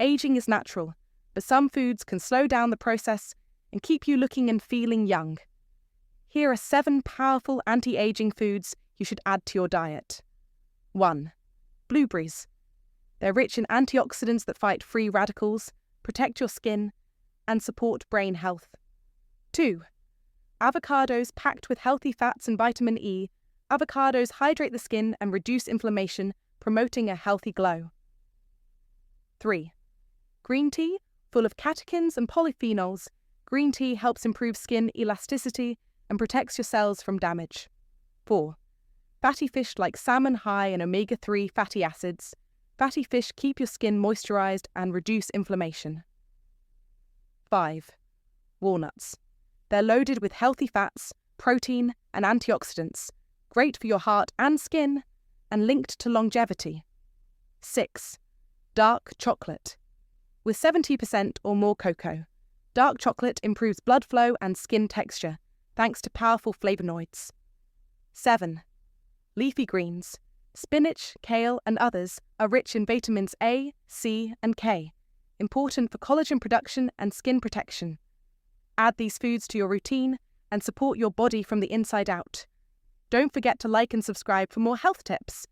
Aging is natural, but some foods can slow down the process and keep you looking and feeling young. Here are 7 powerful anti-aging foods you should add to your diet. 1. Blueberries. They're rich in antioxidants that fight free radicals, protect your skin, and support brain health. 2. Avocados packed with healthy fats and vitamin E. Avocados hydrate the skin and reduce inflammation, promoting a healthy glow. 3. Green tea, full of catechins and polyphenols. Green tea helps improve skin elasticity and protects your cells from damage. 4. Fatty fish like salmon high in omega-3 fatty acids. Fatty fish keep your skin moisturized and reduce inflammation. 5. Walnuts. They're loaded with healthy fats, protein, and antioxidants, great for your heart and skin, and linked to longevity. 6. Dark chocolate. With 70% or more cocoa, dark chocolate improves blood flow and skin texture, thanks to powerful flavonoids. 7. Leafy greens. Spinach, kale, and others are rich in vitamins A, C, and K, important for collagen production and skin protection. Add these foods to your routine and support your body from the inside out. Don't forget to like and subscribe for more health tips.